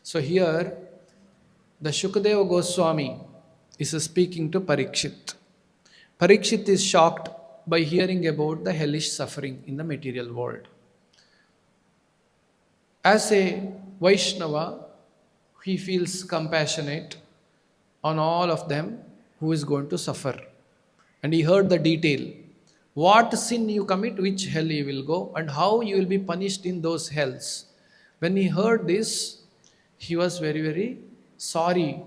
So here, the Shukadeva Goswami is speaking to Parikshit. Parikshit is shocked by hearing about the hellish suffering in the material world. As a Vaishnava, he feels compassionate on all of them who is going to suffer. And he heard the detail. What sin you commit, which hell you will go, and how you will be punished in those hells. When he heard this, he was very, very sorry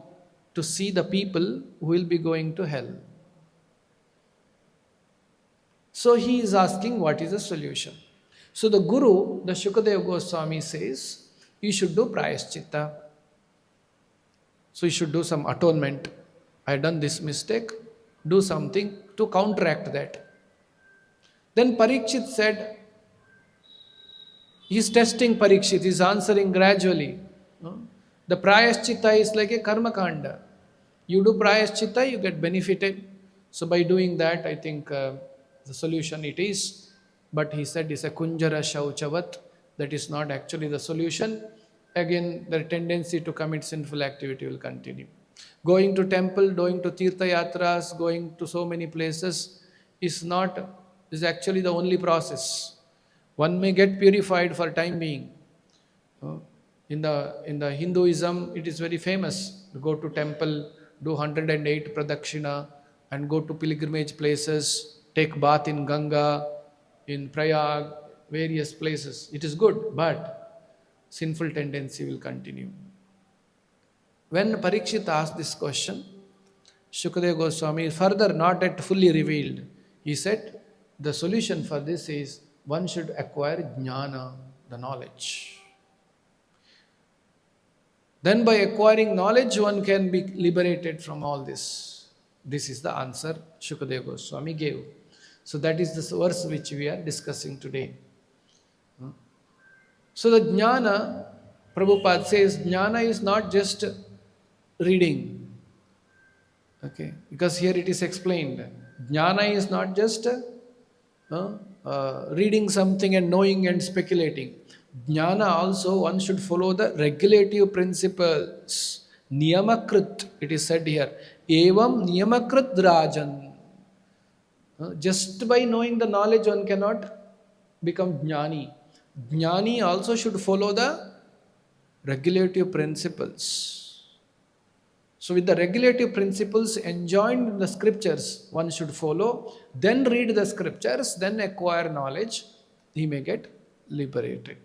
to see the people who will be going to hell. So he is asking, what is the solution? So the Guru, the Shukadeva Goswami says, you should do prayaschitta. So you should do some atonement. I had done this mistake. Do something to counteract that. Then Parikshit said, he is testing Parikshit, he is answering gradually. The prayaschitta is like a karma kanda. You do prayaschitta, you get benefited. So by doing that, I think the solution it is. But he said it's a kunjara shauchavat. That is not actually the solution. Again, the tendency to commit sinful activity will continue. Going to temple, going to tirtha yatras, going to so many places is actually the only process. One may get purified for time being. In the Hinduism, it is very famous. You go to temple, do 108 pradakshina, and go to pilgrimage places, take bath in Ganga, in Prayag, various places. It is good, but sinful tendency will continue. When Parikshit asked this question, Shukadeva Goswami, further not yet fully revealed, he said, the solution for this is one should acquire jnana, the knowledge. Then by acquiring knowledge, one can be liberated from all this. This is the answer Shukadeva Goswami gave. So that is the verse which we are discussing today. So the jnana, Prabhupada says, jnana is not just reading. Okay, because here it is explained. Jnana is not just reading something and knowing and speculating. Jnana also, one should follow the regulative principles. Niyamakrit, it is said here. Evam niyamakrit rajan. Just by knowing the knowledge, one cannot become jnani. Jnani also should follow the regulative principles. So with the regulative principles enjoined in the scriptures, one should follow, then read the scriptures, then acquire knowledge, he may get liberated.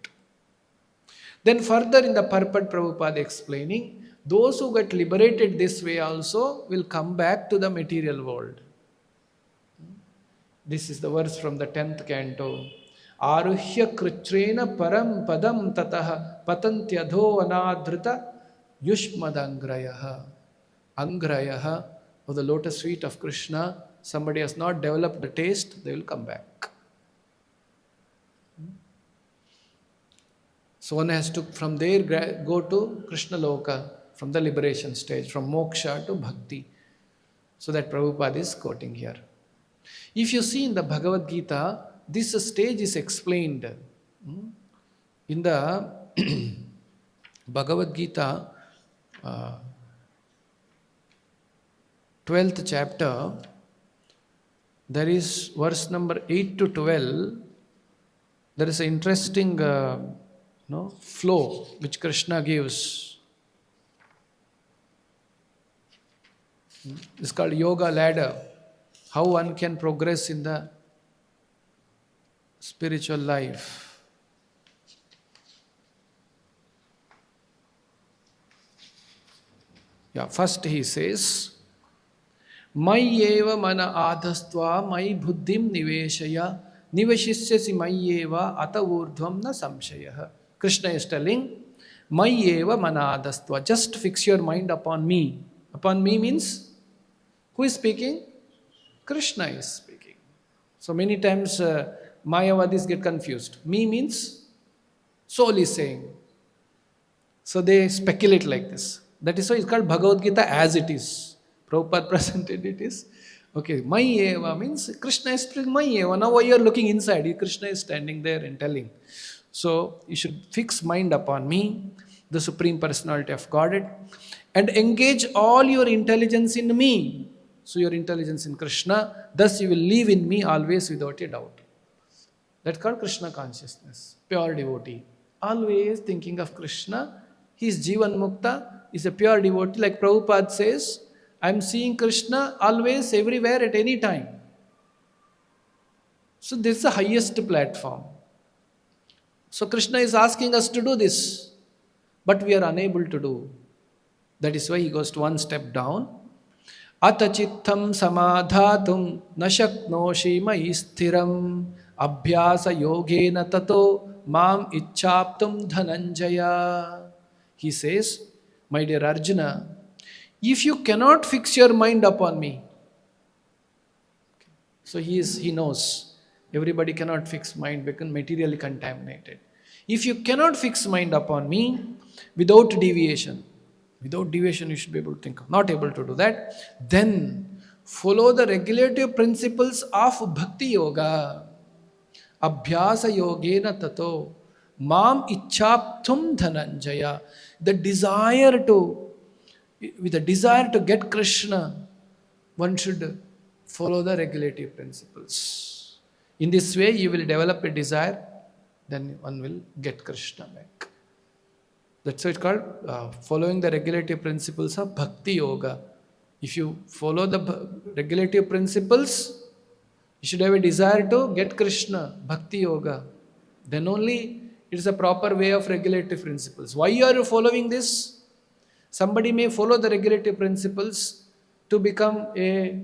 Then further in the purport, Prabhupada explaining, those who get liberated this way also will come back to the material world. This is the verse from the 10th canto. Aruhya kritrena param padam tataha patantyadho anadhrita yushmadangrayaha. Angrayaha, of the lotus feet of Krishna. Somebody has not developed the taste, they will come back. So one has to from there go to Krishna Loka, from the liberation stage, from moksha to bhakti. So that Prabhupada is quoting here. If you see in the Bhagavad Gita, this stage is explained. In the Bhagavad Gita, 12th chapter, there is verse number 8 to 12. There is an interesting flow which Krishna gives. It's called Yoga Ladder. How one can progress in the spiritual life. First he says, Mayyeva mana adhastva mai buddhim niveshaya niveshisyasi mayyeva ata urdhvam na samshayah. Krishna is telling, Mayyeva mana adhastva. Just fix your mind upon me. Upon me means, who is speaking? Krishna is speaking. So many times Mayavadis get confused. Me means soul is saying. So they speculate like this. That is why it's called Bhagavad Gita as it is. Prabhupada presented it is. Okay, Mayeva means Krishna is speaking Mayeva. Now you are looking inside. Krishna is standing there and telling. So you should fix mind upon me. the Supreme Personality of Godhead, and engage all your intelligence in me. So your intelligence in Krishna, thus you will live in me always without a doubt. That's called Krishna consciousness, pure devotee. Always thinking of Krishna. He is Jivan Mukta, is a pure devotee. Like Prabhupada says, I am seeing Krishna always, everywhere, at any time. So this is the highest platform. So Krishna is asking us to do this, but we are unable to do. That is why he goes to one step down. Atachittam samadhatum nashaknoshi mai sthiram abhyasa yogena tato mam ichchaptum dhananjaya. He says, my dear Arjuna, if you cannot fix your mind upon me, so he knows everybody cannot fix mind because materially contaminated. If you cannot fix mind upon me without deviation you should be able to think of, not able to do that, then follow the regulative principles of Bhakti Yoga. Abhyasa yogena tato mam ichchaptum dhananjaya. With the desire to get Krishna, one should follow the regulative principles. In this way, you will develop a desire, then one will get Krishna back. That's why it's called following the regulative principles of Bhakti Yoga. If you follow the regulative principles, you should have a desire to get Krishna, Bhakti Yoga. Then only it is a proper way of regulative principles. Why are you following this? Somebody may follow the regulative principles to become a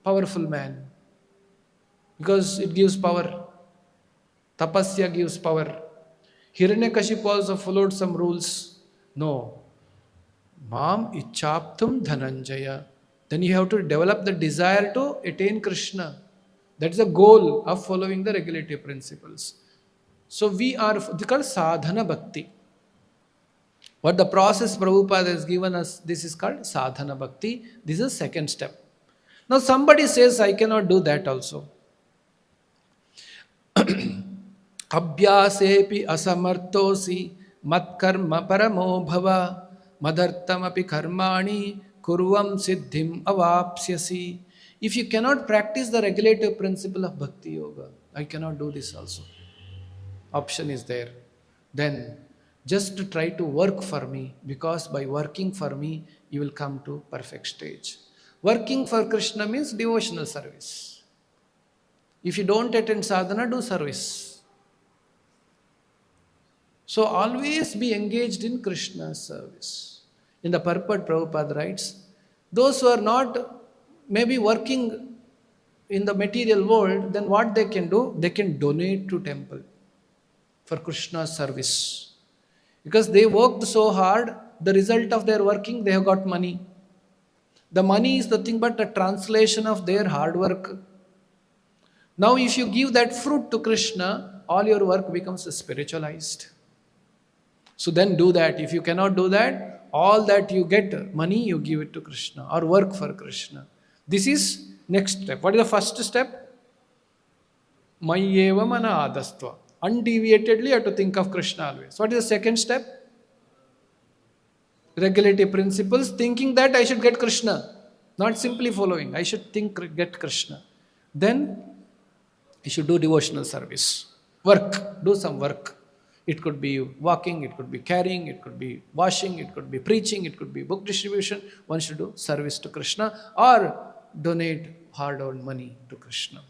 powerful man, because it gives power. Tapasya gives power. Hiranyakashipu also followed some rules. No. Mam ichchaptum dhananjaya. Then you have to develop the desire to attain Krishna. That is the goal of following the regulative principles. So they called sadhana bhakti. What the process Prabhupada has given us, this is called sadhana bhakti. This is the second step. Now somebody says, I cannot do that also. Abhyasepi asamartosi matkarma paramo bhava madartamapi karmani kurvam siddhim avapsyasi. If you cannot practice the regulative principle of Bhakti Yoga, I cannot do this also. Option is there. Then just to try to work for me, because by working for me, you will come to perfect stage. Working for Krishna means devotional service. If you don't attend sadhana, do service. So always be engaged in Krishna's service. In the purport, Prabhupada writes, those who are not maybe working in the material world, then what they can do? They can donate to temple for Krishna's service. Because they worked so hard, the result of their working, they have got money. The money is nothing but a translation of their hard work. Now if you give that fruit to Krishna, all your work becomes spiritualized. So then do that. If you cannot do that, all that you get, money, you give it to Krishna or work for Krishna. This is next step. What is the first step? Mayyeva mana adastva. Undeviatedly you have to think of Krishna always. What is the second step? Regulative principles, thinking that I should get Krishna. Not simply following. I should get Krishna. Then you should do devotional service. Work. Do some work. It could be walking, it could be carrying, it could be washing, it could be preaching, it could be book distribution. One should do service to Krishna or donate hard-earned money to Krishna.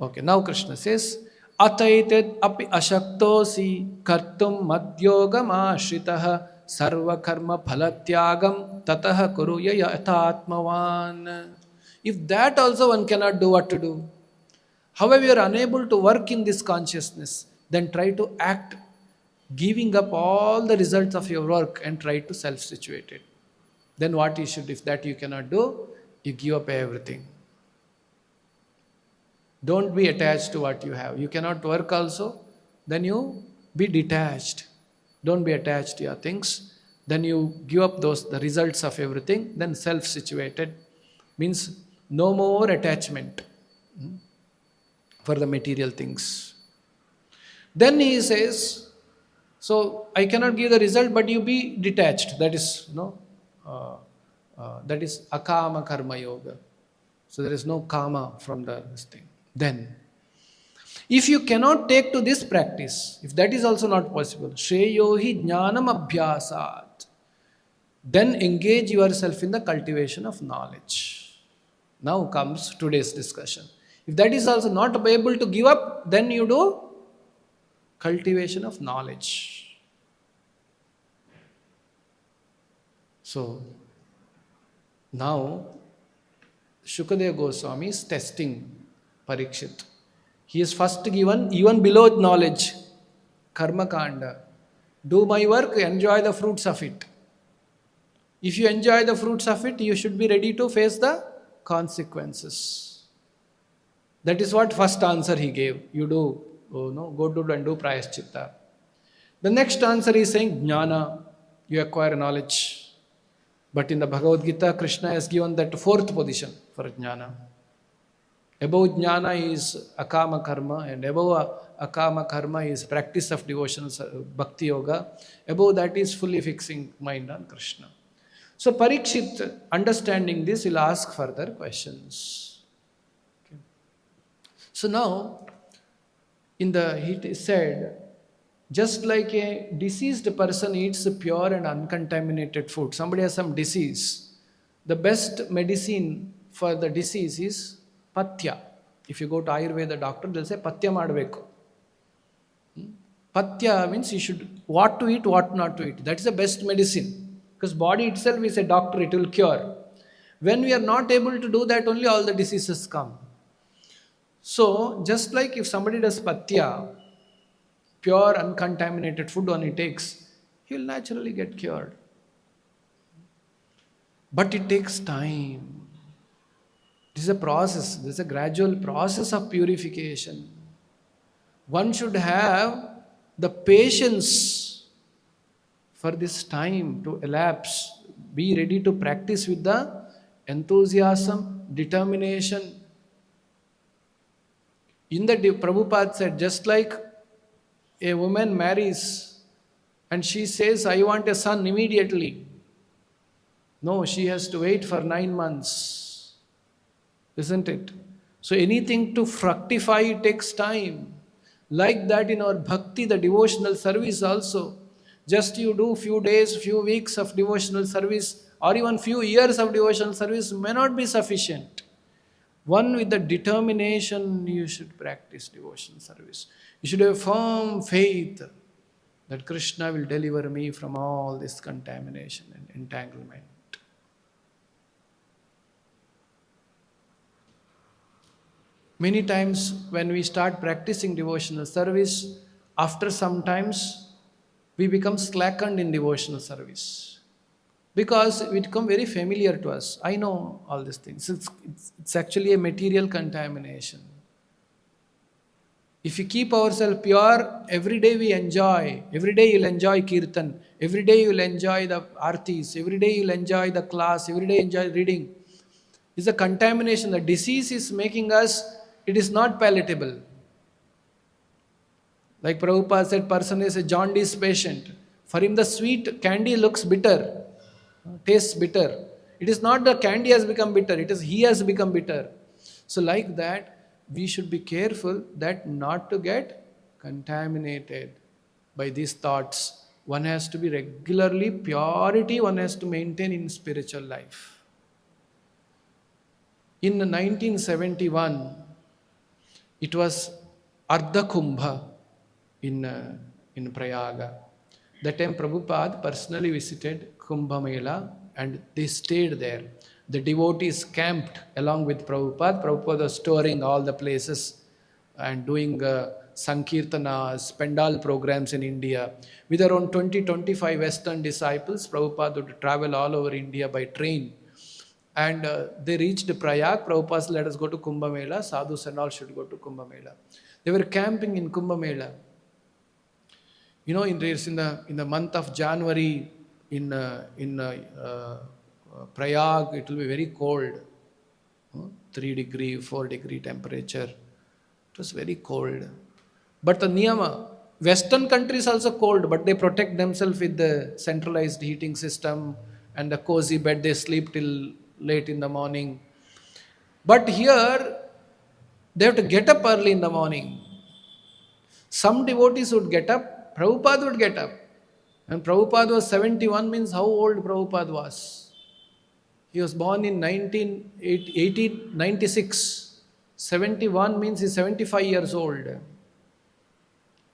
Okay, now Krishna says, Ataited api ashaktosi kartum madhyogam ashritaha sarva karma phalatyagam tataha kuruya yathatmavan. If that also one cannot do, what to do? However, you are unable to work in this consciousness, then try to act, giving up all the results of your work and try to self-situate it. Then what you should, if that you cannot do, you give up everything. Don't be attached to what you have. You cannot work also, then you be detached. Don't be attached to your things. Then you give up the results of everything, then self-situated. Means no more attachment for the material things. Then he says, So I cannot give the result, but you be detached. That is, that is akama karma yoga. So there is no karma from this thing. Then, if you cannot take to this practice, if that is also not possible, shreyohi jnanam abhyasat, then engage yourself in the cultivation of knowledge. Now comes today's discussion. If that is also not able to give up, then you do cultivation of knowledge. So, now Shukadeva Goswami is testing Parikshit. He is first given even below knowledge, karma kanda. Do my work, enjoy the fruits of it. If you enjoy the fruits of it, you should be ready to face the consequences. That is what first answer he gave. You do, go do and do prayaschitta. The next answer is saying jnana, you acquire knowledge. But in the Bhagavad Gita, Krishna has given that fourth position for jnana. Above jnana is akama karma, and above akama karma is practice of devotional bhakti yoga. Above that is fully fixing mind on Krishna. So Parikshit, understanding this, will ask further questions. Okay. So now, he said, just like a deceased person eats pure and uncontaminated food, somebody has some disease, the best medicine for the disease is patya. If you go to Ayurveda doctor, they'll say patya madbeku. Patya means you should, what to eat, what not to eat. That is the best medicine. Because body itself is a doctor, it will cure. When we are not able to do that, only all the diseases come. So, just like if somebody does patya, pure uncontaminated food when he takes, he will naturally get cured. But it takes time. This is a process, this is a gradual process of purification. One should have the patience for this time to elapse. Be ready to practice with the enthusiasm, determination. In the Prabhupada said, just like a woman marries and she says, I want a son immediately. No, she has to wait for 9 months. Isn't it? So anything to fructify takes time. Like that in our bhakti, the devotional service also. Just you do few days, few weeks of devotional service or even few years of devotional service may not be sufficient. One with the determination, you should practice devotional service. You should have firm faith that Krishna will deliver me from all this contamination and entanglement. Many times when we start practicing devotional service, after some times we become slackened in devotional service. Because it become very familiar to us. I know all these things. It's actually a material contamination. If we keep ourselves pure, every day we enjoy. Every day you'll enjoy kirtan. Every day you'll enjoy the artis. Every day you'll enjoy the class. Every day enjoy reading. It's a contamination. The disease is making us, it is not palatable. Like Prabhupada said, person is a jaundice patient. For him the sweet candy looks bitter. Tastes bitter. It is not the candy has become bitter, it is he has become bitter. So like that, we should be careful that not to get contaminated by these thoughts. One has to be regularly, purity one has to maintain in spiritual life. In 1971, it was Ardha Kumbha in Prayaga. That time Prabhupada personally visited Kumbh Mela and they stayed there. The devotees camped along with Prabhupada. Prabhupada was touring all the places and doing Sankirtanas, Pendal programs in India. With around 20-25 Western disciples, Prabhupada would travel all over India by train. And they reached Prayag. Prabhupada said, let us go to Kumbh Mela. Sadhus and all should go to Kumbh Mela. They were camping in Kumbh Mela. You know, in the month of January in Prayag, it will be very cold, 3 degree, 4 degree temperature. It was very cold. But the niyama, Western countries also cold, but they protect themselves with the centralized heating system and the cozy bed. They sleep till late in the morning. But here, they have to get up early in the morning. Some devotees would get up, Prabhupada would get up. And Prabhupada was 71, means how old Prabhupada was? He was born in 1896. 71 means he's 75 years old.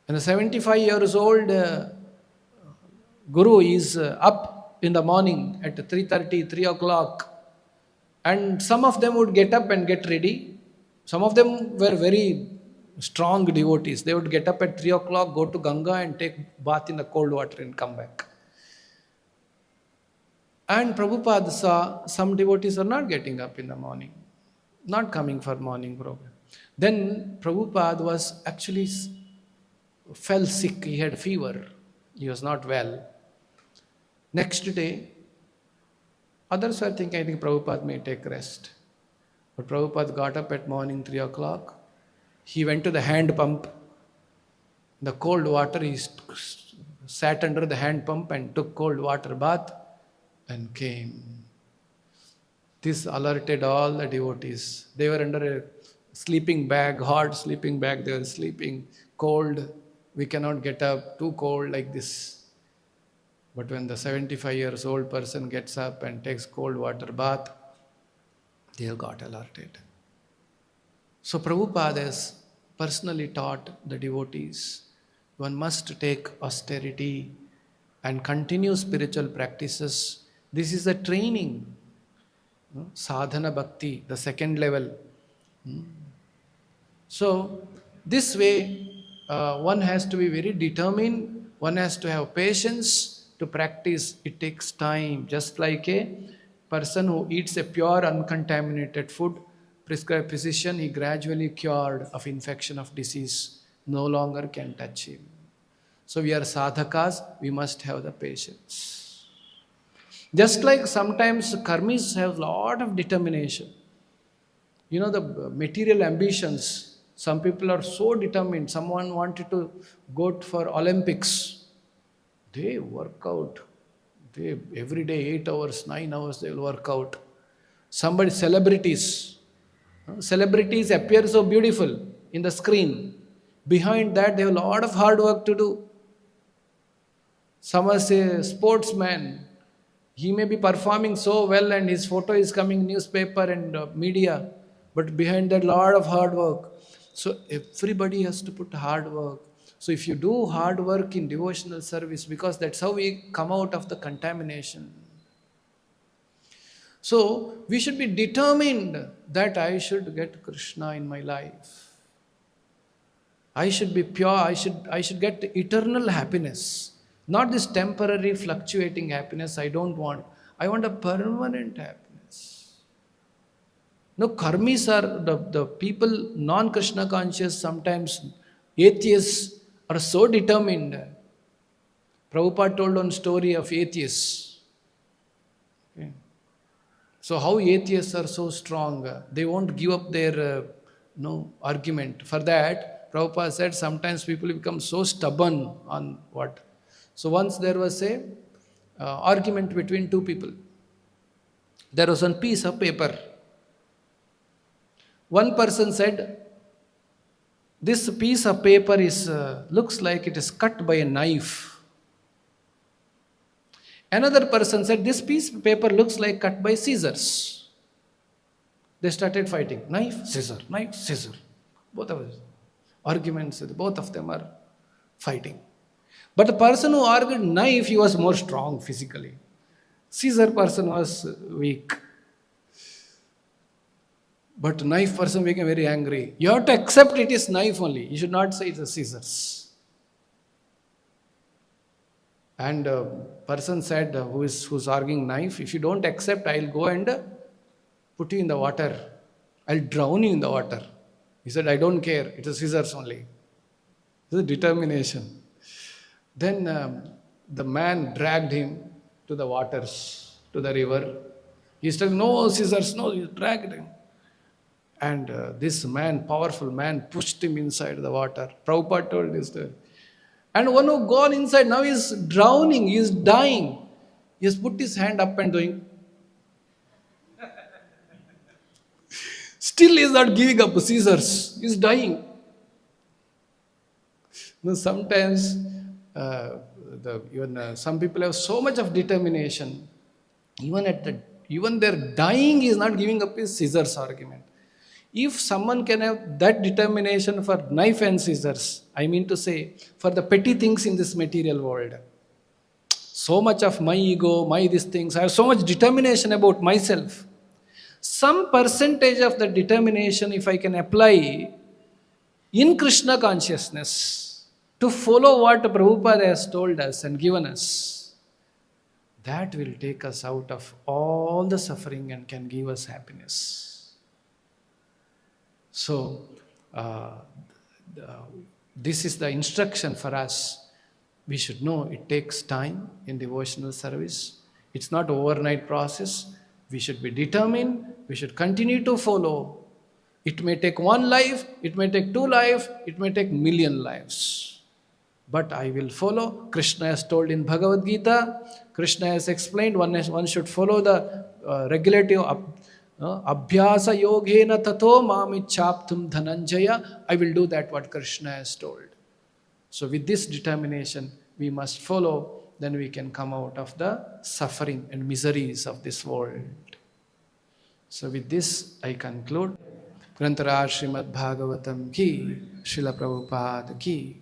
And the 75 years old Guru is up in the morning at 3:30, 3 o'clock. And some of them would get up and get ready. Some of them were very strong devotees. They would get up at 3 o'clock, go to Ganga and take bath in the cold water and come back. And Prabhupada saw some devotees are not getting up in the morning, not coming for morning program. Then Prabhupada was actually fell sick. He had fever. He was not well. Next day, others were thinking, I think Prabhupada may take rest. But Prabhupada got up at morning 3 o'clock. He went to the hand pump. The cold water, he sat under the hand pump and took cold water bath and came. This alerted all the devotees. They were under a sleeping bag, hard sleeping bag. They were sleeping, cold. We cannot get up, too cold like this. But when the 75 years old person gets up and takes cold water bath, they got alerted. So Prabhupada has personally taught the devotees, one must take austerity and continue spiritual practices. This is a training. Sadhana bhakti, the second level. So this way, one has to be very determined, one has to have patience to practice. It takes time, just like a person who eats a pure uncontaminated food, prescribed physician, he gradually cured of infection of disease, no longer can touch him. So we are sadhakas, we must have the patience. Just like sometimes karmis have a lot of determination. You know, the material ambitions, some people are so determined. Someone wanted to go for Olympics. They work out. They every day 8 hours, 9 hours they will work out. Somebody, celebrities appear so beautiful in the screen. Behind that they have a lot of hard work to do. Some are say sportsman. He may be performing so well and his photo is coming newspaper and media. But behind that, lot of hard work. So everybody has to put hard work. So if you do hard work in devotional service, because that's how we come out of the contamination. So we should be determined that I should get Krishna in my life. I should be pure, I should get eternal happiness. Not this temporary fluctuating happiness I don't want. I want a permanent happiness. No, karmis are the people, non-Krishna conscious, sometimes atheists are so determined. Prabhupada told one story of atheists. Okay. So how atheists are so strong, they won't give up their argument. For that, Prabhupada said sometimes people become so stubborn on what. So once there was a argument between two people. There was one piece of paper. One person said, this piece of paper looks like it is cut by a knife. Another person said, this piece of paper looks like cut by scissors. They started fighting. Knife, scissor, knife, scissor. Both of us. Arguments, both of them are fighting. But the person who argued knife, he was more strong physically. Scissor person was weak. But knife person became very angry. You have to accept it is knife only. You should not say it's a scissors. And person said, who's arguing knife, if you don't accept, I'll go and put you in the water. I'll drown you in the water. He said, I don't care. It's a scissors only. This is determination. Then the man dragged him to the waters, to the river. He said, no scissors, no. He dragged him. And this man, powerful man, pushed him inside the water. Prabhupada told this story. And one who gone inside now is drowning, he is dying. He has put his hand up and doing. Still he is not giving up scissors. He is dying. Now, sometimes some people have so much of determination. Even their dying, he is not giving up his scissors argument. If someone can have that determination for knife and scissors, I mean to say, for the petty things in this material world, so much of my ego, my these things, I have so much determination about myself. Some percentage of the determination, if I can apply in Krishna consciousness to follow what Prabhupada has told us and given us, that will take us out of all the suffering and can give us happiness. So, this is the instruction for us. We should know it takes time in devotional service. It's not an overnight process. We should be determined. We should continue to follow. It may take one life, it may take 2 lives, it may take million lives. But I will follow. Krishna has told in Bhagavad Gita, Krishna has explained one should follow the regulative Abhyasa yogena tato mamichaptum dhananjaya. I will do that what Krishna has told. So with this determination, we must follow, then we can come out of the suffering and miseries of this world. So with this, I conclude. Grantara Śrīmad Bhāgavatam ki, Srila Prabhupada ki.